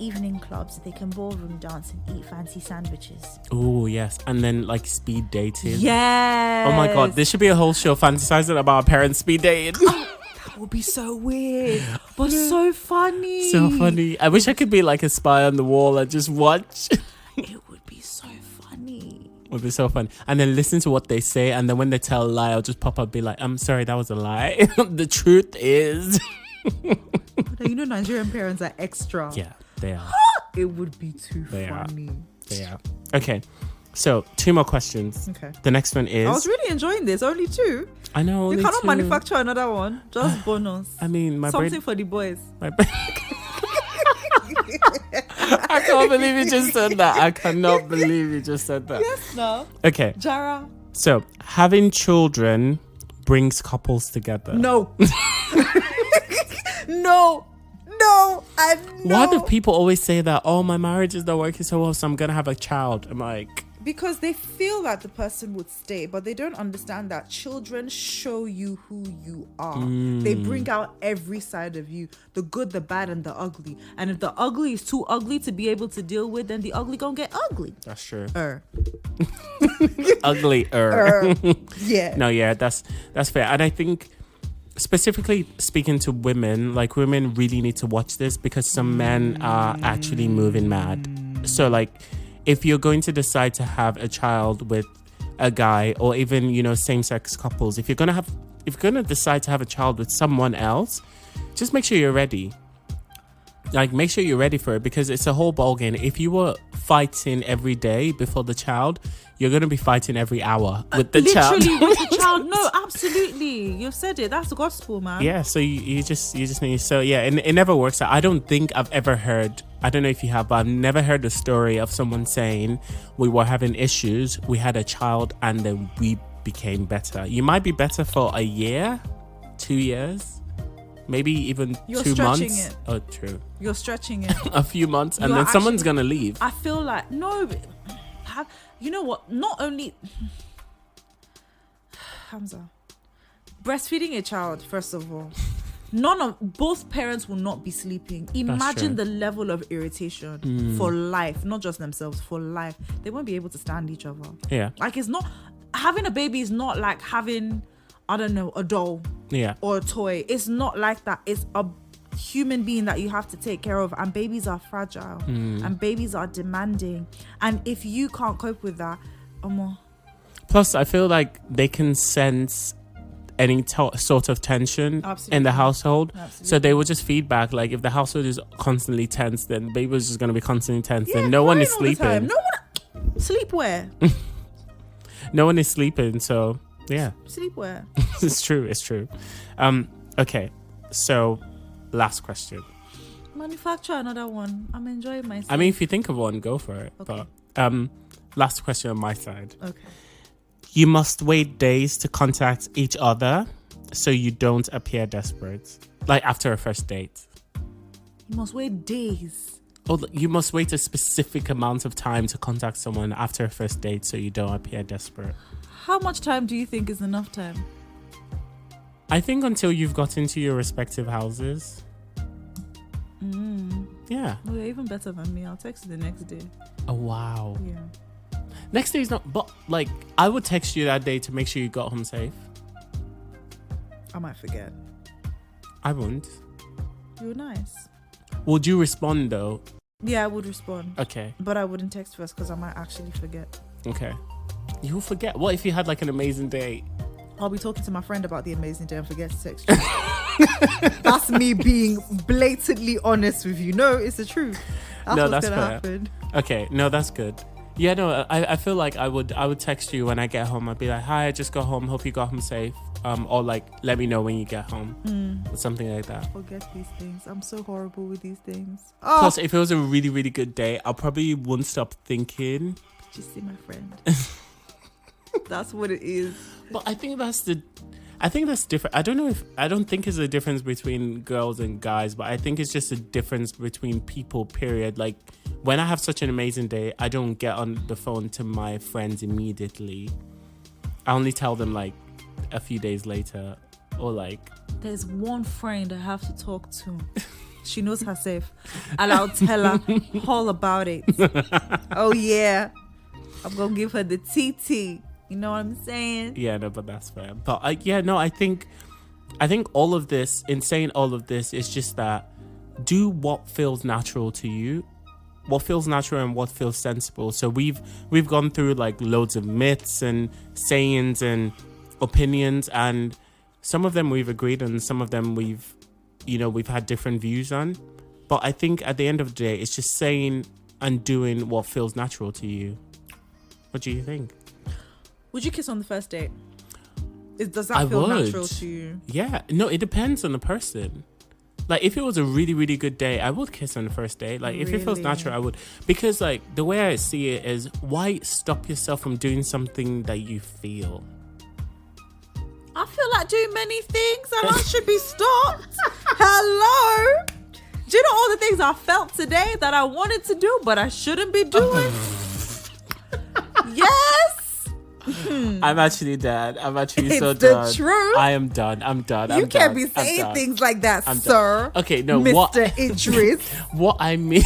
evening clubs. They can ballroom dance and eat fancy sandwiches. Oh yes, and then like speed dating. Yes. Oh my god, this should be a whole show fantasizing about our parents speed dating. That would be so weird, but so funny. So funny. I wish I could be like a spy on the wall and just watch. It would be so funny. It would be so fun. And then listen to what they say, and then when they tell a lie, I'll just pop up and be like, I'm sorry, that was a lie. The truth is... You know, Nigerian parents are extra. Yeah, they are. It would be too funny. They are. Okay, so 2 more questions. Okay. The next one is... I was really enjoying this. Only 2. I know, only You cannot 2. manufacture another one. Just bonus. I mean, something for the boys. I can't believe you just said that. I cannot believe you just said that. Yes, no. Okay. Jara. So, having children brings couples together. No. No. Why do people always say that? Oh, my marriage is not working so well, so I'm going to have a child. I'm like... Because they feel that the person would stay, but they don't understand that children show you who you are. They bring out every side of you, the good, the bad, and the ugly. And if the ugly is too ugly to be able to deal with, then the ugly gonna get ugly. That's true. Uglier. Yeah. No, yeah, that's fair. And I think specifically speaking to women, like women really need to watch this because some men are actually moving mad. So like, if you're going to decide to have a child with a guy or even, you know, same-sex couples, if you're going to decide to have a child with someone else, just make sure you're ready. Like, make sure you're ready for it because it's a whole ballgame. If you were fighting every day before the child, you're going to be fighting every hour with the child. Literally with the child. No, absolutely. You've said it. That's the gospel, man. Yeah, so you just need... So, yeah, it never works out. I don't think I've ever heard... I don't know if you have, but I've never heard the story of someone saying we were having issues, we had a child, and then we became better. You might be better for a year, 2 years, maybe even You're 2 stretching months. it. Oh, true. You're stretching it. A few months, and You're then someone's actually- going to leave. I feel like, no, you know what? Not only... Hamza. Breastfeeding a child, first of all. Both parents will not be sleeping. Imagine the level of irritation for life, not just themselves, for life. They won't be able to stand each other. Yeah. Like, it's not, having a baby is not like having, I don't know, a doll or a toy. It's not like that. It's a human being that you have to take care of, and babies are fragile and babies are demanding. And if you can't cope with that, Plus, I feel like they can sense any sort of tension in the household. Absolutely. So they will just feedback. Like if the household is constantly tense, then baby is just going to be constantly tense. Then no one is sleeping. No one. Sleepwear. No one is sleeping, so yeah. Sleepwear. It's true. Okay, so last question. Manufacture another one. I'm enjoying myself. I mean, if you think of one, go for it. Okay. But last question on my side. Okay. You must wait days to contact each other so you don't appear desperate. Like after a first date. You must wait days. Or you must wait a specific amount of time to contact someone after a first date so you don't appear desperate. How much time do you think is enough time? I think until you've got into your respective houses. Yeah. Oh, you're even better than me. I'll text you the next day. Oh, wow. Yeah. Next day is not, but like, I would text you that day to make sure you got home safe. I might forget. I wouldn't. You're nice. Would you respond though? Yeah, I would respond. Okay. But I wouldn't text first because I might actually forget. Okay. You'll forget. What if you had like an amazing day? I'll be talking to my friend about the amazing day and forget to text you. That's me being blatantly honest with you. No, it's the truth. That's No, what's that's gonna fair. happen. Okay. No, that's good. Yeah, no, I feel like I would text you when I get home. I'd be like, hi, I just got home. Hope you got home safe. Or like, let me know when you get home. Or something like that. Forget these things. I'm so horrible with these things. Plus, if it was a really, really good day, I probably wouldn't stop thinking. Just see my friend. That's what it is. But I think that's different. I don't think it's a difference between girls and guys, but I think it's just a difference between people, period. Like, when I have such an amazing day, I don't get on the phone to my friends immediately. I only tell them like a few days later, or like, there's one friend I have to talk to. She knows herself, and I'll tell her all about it. Oh yeah, I'm gonna give her the TT. You know what I'm saying? Yeah, no, but that's fair. But I think all of this, in saying all of this, is just that do what feels natural to you, what feels natural and what feels sensible. So we've gone through like loads of myths and sayings and opinions, and some of them we've agreed on, some of them we've had different views on. But I think at the end of the day, it's just saying and doing what feels natural to you. What do you think? Would you kiss on the first date? Does that feel natural to you? Yeah. No, it depends on the person. Like, if it was a really, really good day, I would kiss on the first date. Like, if it feels natural, I would. Because, like, the way I see it is, why stop yourself from doing something that you feel? I feel like doing many things and I should be stopped. Hello? Do you know all the things I felt today that I wanted to do, but I shouldn't be doing? Yes. I'm actually done. I'm actually it's so the done. Truth. I am done. I'm done. You can't be saying things like that, sir. Okay, no, Mr. Idris. What I mean,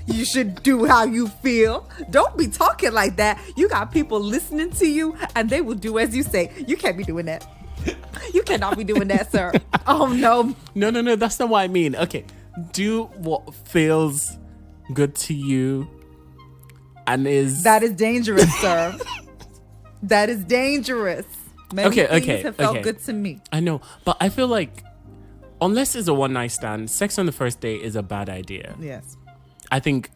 you should do how you feel. Don't be talking like that. You got people listening to you, and they will do as you say. You can't be doing that. You cannot be doing that, sir. Oh no. No. That's not what I mean. Okay, do what feels good to you, and that is dangerous, sir. That is dangerous. Many things have felt good to me. I know, but I feel like unless it's a one-night stand, sex on the first date is a bad idea. Yes. I think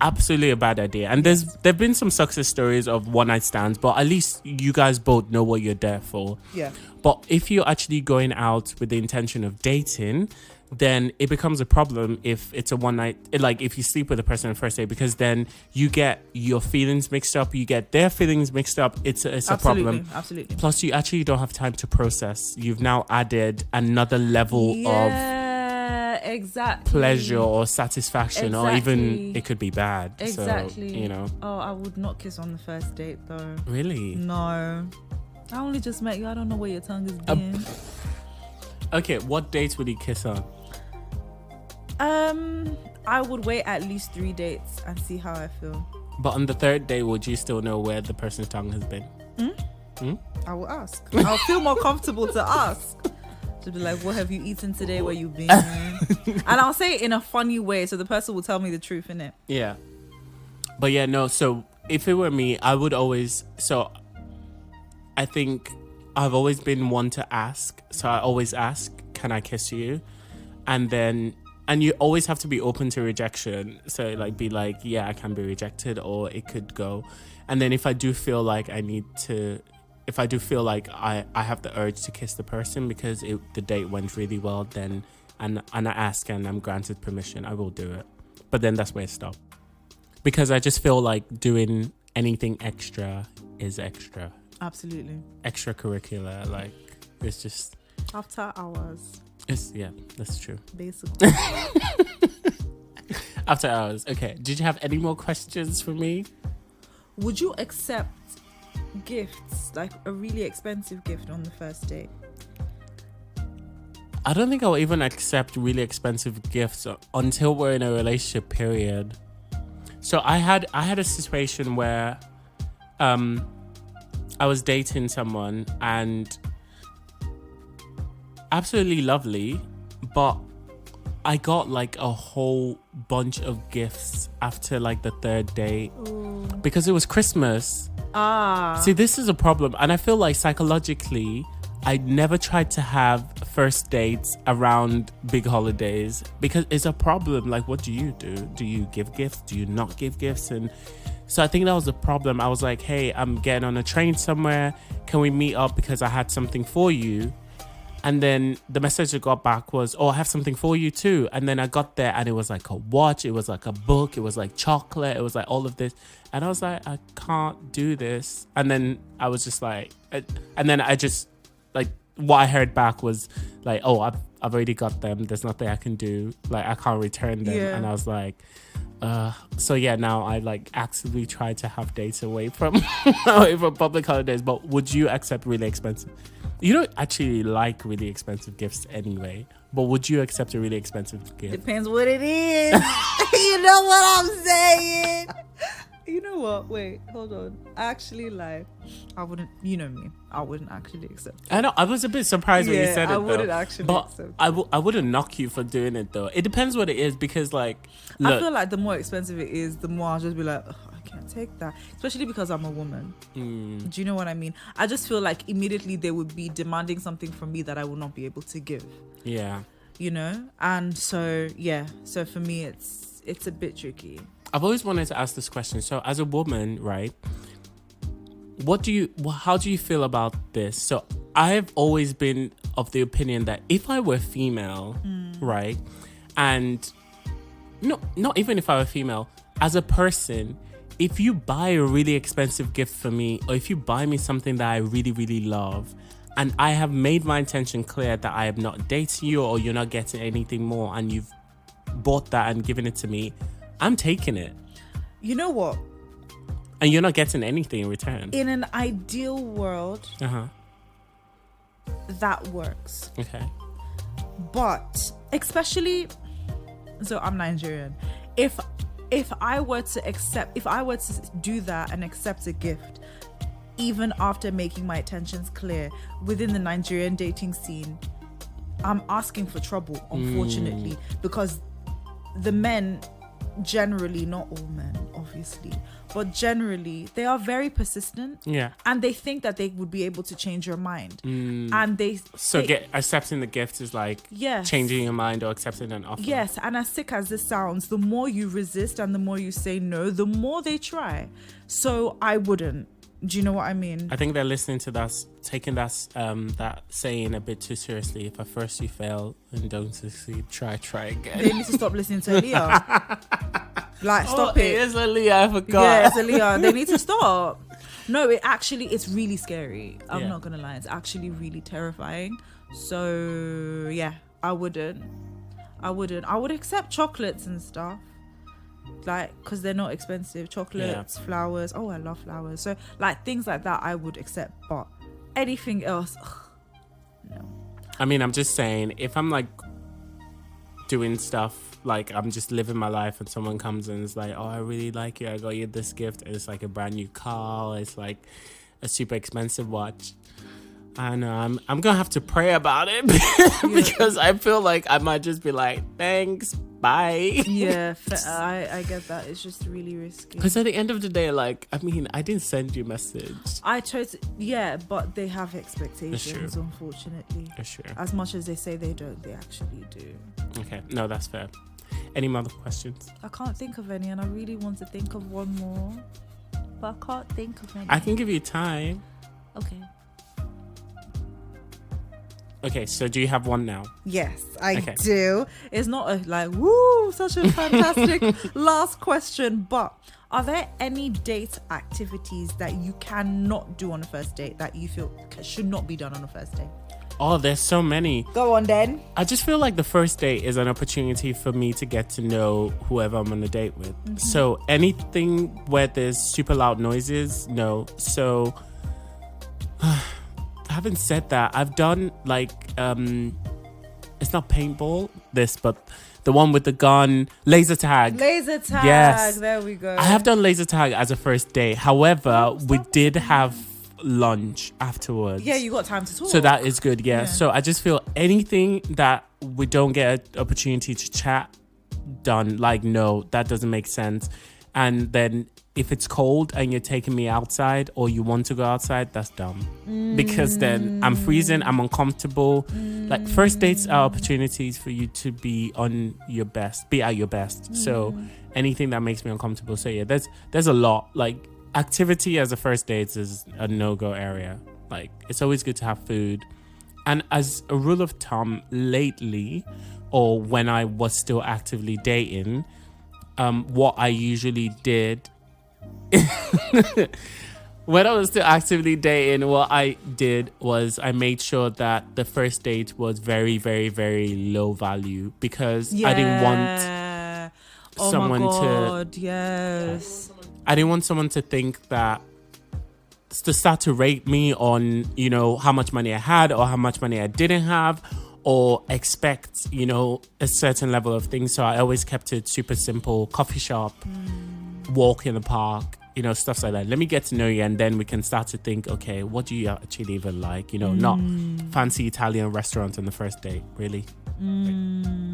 absolutely a bad idea. And there've been some success stories of one-night stands, but at least you guys both know what you're there for. Yeah. But if you're actually going out with the intention of dating, then it becomes a problem if it's a one night, like if you sleep with a person on the first day, because then you get your feelings mixed up, you get their feelings mixed up. It's a problem. Absolutely. Plus, you actually don't have time to process. You've now added another level of pleasure or satisfaction, or even it could be bad. Exactly. So, Oh, I would not kiss on the first date though. Really? No. I only just met you. I don't know where your tongue is being. Okay, what dates would you kiss on? I would wait at least 3 dates and see how I feel. But on the third day, would you still know where the person's tongue has been? I will ask. I'll feel more comfortable to ask. To be like, what have you eaten today? Where you been? And I'll say it in a funny way, so the person will tell me the truth, innit? Yeah. But yeah, no. So if it were me, I would always. So I think I've always been one to ask. So I always ask, "Can I kiss you?" And And you always have to be open to rejection. So like be like, yeah, I can be rejected, or it could go. And then if I do feel like I have the urge to kiss the person because the date went really well, then and I ask and I'm granted permission, I will do it. But then that's where it stops. Because I just feel like doing anything extra is extra. Absolutely. Extracurricular, like it's just After hours. That's true. Basically. After hours. Okay. Did you have any more questions for me? Would you accept gifts, like a really expensive gift on the first date? I don't think I'll even accept really expensive gifts until we're in a relationship period. So I had a situation where I was dating someone and absolutely lovely, but I got like a whole bunch of gifts after like the third date. Ooh. Because it was Christmas. See, this is a problem, and I feel like psychologically I never tried to have first dates around big holidays because it's a problem. Like, what do? Do you give gifts? Do you not give gifts? And so I think that was the problem. I was like, hey, I'm getting on a train somewhere, can we meet up because I had something for you? And then the message I got back was, oh, I have something for you too. And then I got there and it was like a watch, it was like a book, it was like chocolate, it was like all of this. And I was like, I can't do this. And then I was just like, and then I just, like, what I heard back was like, oh, I've already got them. There's nothing I can do. Like, I can't return them. Yeah. And I was like, so yeah, now I like actively try to have dates away from public holidays. But would you accept really expensive? You don't actually like really expensive gifts anyway, but would you accept a really expensive gift? Depends what it is. You know what I'm saying? You know what? Wait, hold on. Actually, like, I wouldn't, you know me, I wouldn't actually accept it. I know, I was a bit surprised when you said it, I wouldn't though. actually But accept it. I wouldn't knock you for doing it, though. It depends what it is, because, like, look, I feel like the more expensive it is, the more I'll just be like, I can't take that. Especially because I'm a woman. Do you know what I mean? I just feel like immediately they would be demanding something from me that I will not be able to give. yeah. You know? And so, yeah. So for me, it's a bit tricky. I've always wanted to ask this question. So as a woman, right, how do you feel about this? So I've always been of the opinion that if I were female, right, and not even if I were female, as a person, if you buy a really expensive gift for me, or if you buy me something that I really, really love, and I have made my intention clear that I am not dating you or you're not getting anything more, and you've bought that and given it to me, I'm taking it. You know what? And you're not getting anything in return. In an ideal world, that works. Okay. But especially, so I'm Nigerian. If I were to do that and accept a gift, even after making my intentions clear within the Nigerian dating scene, I'm asking for trouble, unfortunately, because the men, generally, not all men obviously, but generally they are very persistent, and they think that they would be able to change your mind, and accepting the gift is like changing your mind or accepting an offer. Yes, and as sick as this sounds, the more you resist and the more you say no, the more they try. So I wouldn't. Do you know what I mean? I think they're listening to that, taking that saying a bit too seriously. If at first you fail and don't succeed, try again. They need to stop listening to Aaliyah. Like, stop it. It is Aaliyah, I forgot. Yeah, it's Aaliyah. They need to stop. No, it's really scary. I'm not going to lie. It's actually really terrifying. So, yeah, I wouldn't. I would accept chocolates and stuff. Like, because they're not expensive. Chocolates, flowers. Oh, I love flowers. So, like, things like that I would accept. But anything else, no. I mean, I'm just saying, if I'm like doing stuff, like I'm just living my life and someone comes and is like, oh, I really like you, I got you this gift, and it's like a brand new car, it's like a super expensive watch, I know. I'm gonna have to pray about it because I feel like I might just be like, thanks, bye. Yeah, I get that. It's just really risky. Because at the end of the day, like, I mean, I didn't send you a message. Yeah, but they have expectations, unfortunately. That's true. As much as they say they don't, they actually do. Okay, no, that's fair. Any other questions? I can't think of any, and I really want to think of one more, but I can't think of any. I can give you time. Okay. Okay, so do you have one now? Yes, I do. It's not such a fantastic last question, but are there any date activities that you cannot do on a first date that you feel should not be done on a first date? Oh, there's so many. Go on then. I just feel like the first date is an opportunity for me to get to know whoever I'm on a date with. Mm-hmm. So anything where there's super loud noises, no. So having said that, I've done like it's not paintball but the one with the gun, laser tag. Yes, there we go. I have done laser tag as a first date. However, we did have lunch afterwards. Yeah, you got time to talk, so that is good. Yeah. So I just feel anything that we don't get an opportunity to chat done, like, no, that doesn't make sense. And then if it's cold and you're taking me outside or you want to go outside, that's dumb. Because then I'm freezing, I'm uncomfortable. Like, first dates are opportunities for you to be at your best. So anything that makes me uncomfortable. So yeah, there's a lot. Like, activity as a first date is a no-go area. Like, it's always good to have food. And as a rule of thumb, lately, or when I was still actively dating, what I usually did when I was still actively dating, what I did was I made sure that the first date was very, very, very low value, because I didn't want someone I didn't want someone to think that, to start to rate me on, how much money I had or how much money I didn't have, or expect, a certain level of things. So I always kept it super simple: coffee shop, walk in the park, stuff like that. Let me get to know you, and then we can start to think, okay, what do you actually even like? Not fancy Italian restaurants on the first date, really.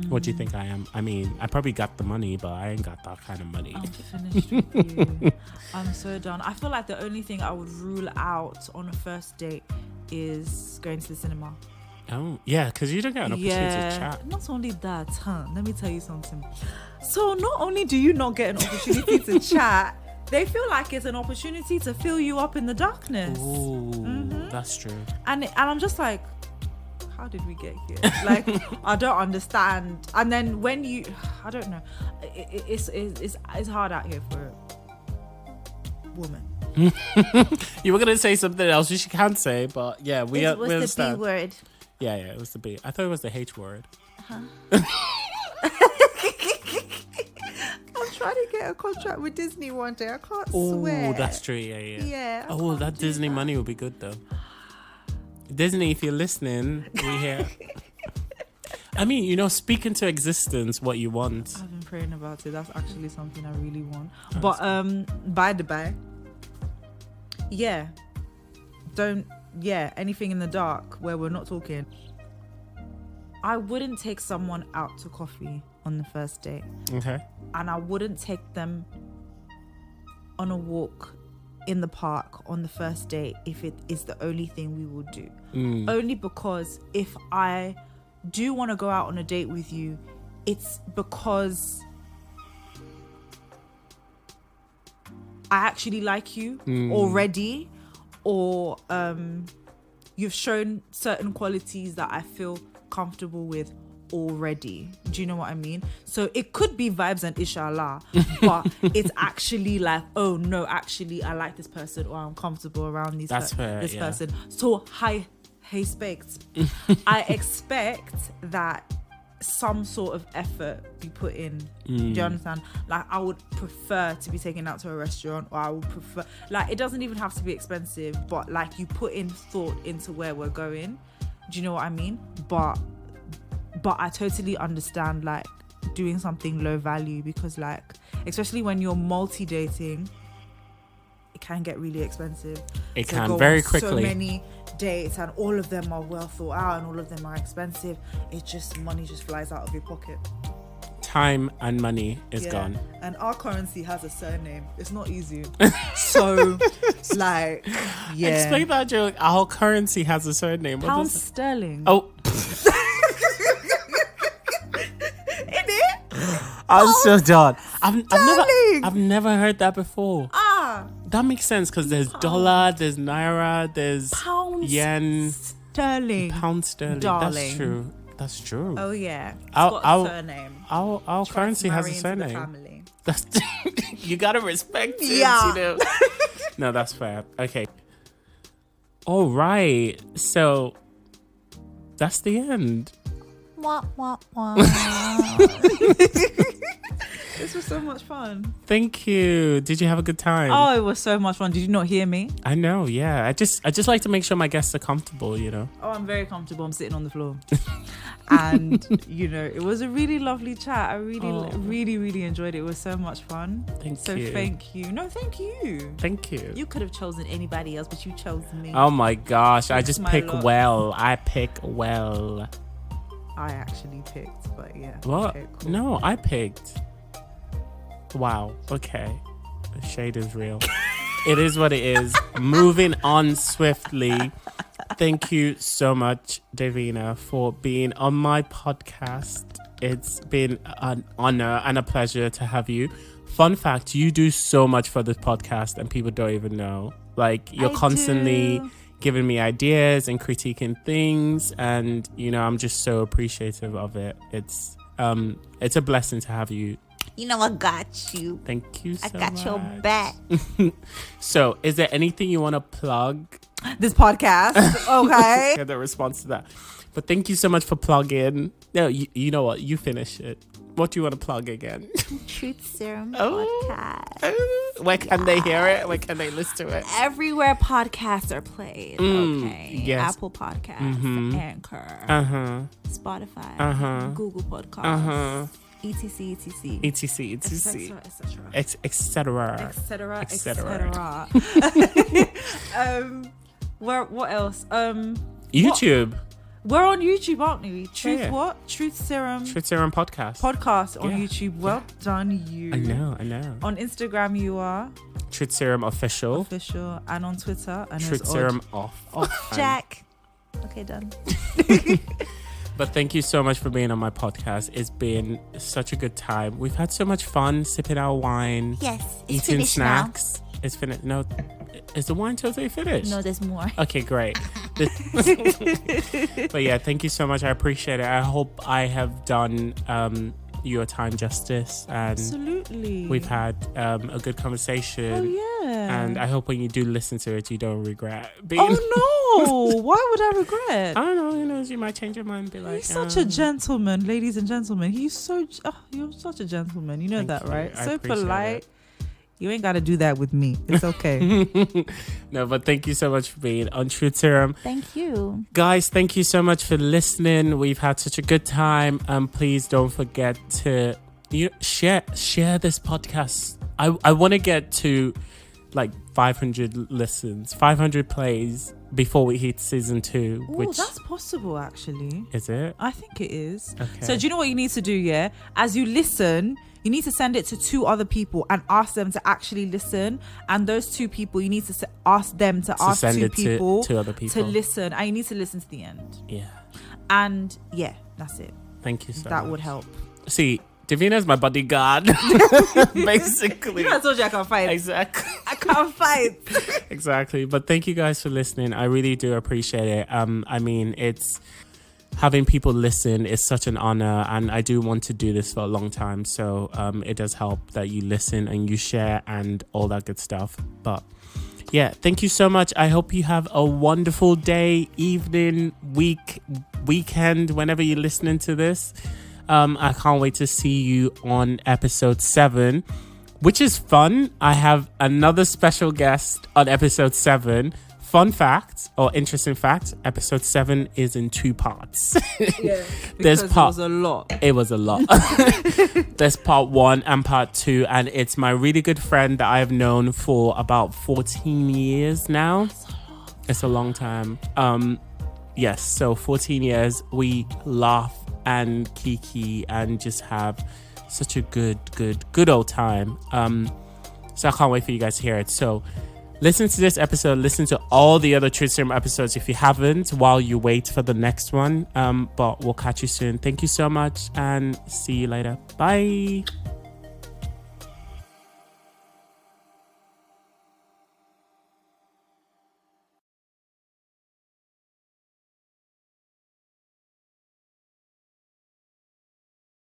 What do you think I am? I mean, I probably got the money, but I ain't got that kind of money. I'm finished with you. I'm so done. I feel like the only thing I would rule out on a first date is going to the cinema. Oh, yeah, because you don't get an opportunity to chat. Not only that, let me tell you something. So not only do you not get an opportunity to chat, they feel like it's an opportunity to fill you up in the darkness. Ooh, that's true. And I'm just like, how did we get here? Like, I don't understand. And then when I don't know, it's hard out here for a woman. You were gonna say something else which you can't say, but yeah, we understand. What's the B word? Yeah, it was the B. I thought it was the H word. I'm trying to get a contract with Disney one day. I can't swear. Oh, that's true. Yeah. Yeah. That Disney money would be good though. Disney, if you're listening, we here. I mean, speak into existence what you want. I've been praying about it. That's actually something I really want. But by the by, anything in the dark where we're not talking. I wouldn't take someone out to coffee on the first date. Okay. And I wouldn't take them on a walk in the park on the first date if it is the only thing we will do. Only because if I do want to go out on a date with you, it's because I actually like you already, or you've shown certain qualities that I feel comfortable with already. Do you know what I mean? So it could be vibes and inshallah, but it's actually like, oh no, actually I like this person, or I'm comfortable around this person. So I expect that some sort of effort be put in. Do you understand? Like, I would prefer to be taken out to a restaurant, or I would prefer, like, it doesn't even have to be expensive, but like, you put in thought into where we're going. Do you know what I mean? But I totally understand, like, doing something low value, because, like, especially when you're multi-dating, it can get really expensive. It can very quickly. So many dates, and all of them are well thought out and all of them are expensive. Money just flies out of your pocket. Time and money is gone. And our currency has a surname. It's not easy. So, like, yeah. Explain that joke. Our currency has a surname. Pound sterling. Oh. It? I'm so done. I've never heard that before. That makes sense because there's dollar, there's naira, there's yen, sterling, pound sterling. Darling. That's true. Oh yeah, it's got a surname. Our currency has a surname. That's you gotta respect it. Yeah. You know? No, that's fair. Okay. All right. So that's the end. Wah, wah, wah. This was so much fun. Thank you. Did you have a good time? Oh, it was so much fun. Did you not hear me? I know. Yeah. I just like to make sure my guests are comfortable. You know. Oh, I'm very comfortable. I'm sitting on the floor, and it was a really lovely chat. I really enjoyed it. It was so much fun. Thank you. Thank you. No, thank you. Thank you. You could have chosen anybody else, but you chose me. Oh my gosh! I just pick lot. well. I pick well. I actually picked, but yeah. What? Okay, cool. No, I picked. Wow. Okay. The shade is real. It is what it is. Moving on swiftly. Thank you so much, Davina, for being on my podcast. It's been an honor and a pleasure to have you. Fun fact, you do so much for this podcast and people don't even know. Like, you're constantly giving me ideas and critiquing things, and I'm just so appreciative of it. It's a blessing to have you. I got you. Thank you so much. I got your back. So, is there anything you want to plug? This podcast, okay? Get the response to that. But thank you so much for plugging. No, you know what? You finish it. What do you want to plug again? Truth Serum podcast. Where can they hear it? Where can they listen to it? Everywhere podcasts are played. Okay. Yes. Apple Podcasts, Anchor, Spotify, Google Podcasts, etc. What else? YouTube. We're on YouTube, aren't we? Truth Serum podcast on YouTube. Well done, you. I know. On Instagram, you are Truth Serum official, and on Twitter, and Truth Serum off. Jack. Okay, done. But thank you so much for being on my podcast. It's been such a good time. We've had so much fun sipping our wine. Yes, it's eating snacks. Now. It's finished. No, is the wine totally finished? No, there's more. Okay, great. But yeah, thank you so much. I appreciate it. I hope I have done your time justice, and absolutely, we've had a good conversation. Oh yeah, and I hope when you do listen to it, you don't regret being. Oh no! Why would I regret? I don't know. You might change your mind and be like, he's such a gentleman, ladies and gentlemen. You're such a gentleman. You know that, right? So polite. It. You ain't got to do that with me. It's okay. No, but thank you so much for being on Truth Serum. Thank you. Guys, thank you so much for listening. We've had such a good time. Please don't forget to share this podcast. I want to get to like 500 listens, 500 plays before we hit season 2. Oh, that's possible actually. Is it? I think it is. Okay. So do you know what you need to do, yeah? As you listen, you need to send it to 2 other people and ask them to actually listen. And those 2 people, you need to ask them to ask 2 people to other people to listen. And you need to listen to the end. Yeah. And yeah, that's it. Thank you so much. That would help. See, Davina's my bodyguard. Basically. I told you I can't fight. Exactly. I can't fight. Exactly. But thank you guys for listening. I really do appreciate it. I mean, it's having people listen is such an honor, and I do want to do this for a long time. So it does help that you listen and you share and all that good stuff. But yeah, thank you so much. I hope you have a wonderful day, evening, weekend, whenever you're listening to this. I can't wait to see you on episode 7, which is fun. I have another special guest on episode 7. Fun fact or interesting fact, episode 7 is in 2 parts. Yeah, because it was a lot. It was a lot. There's part 1 and part 2, and it's my really good friend that I've known for about 14 years now. It's a long time. Yes, so 14 years, we laugh and kiki and just have such a good old time. So I can't wait for you guys to hear it. So listen to this episode, listen to all the other Truth Serum episodes if you haven't, while you wait for the next one. But we'll catch you soon. Thank you so much and see you later. Bye.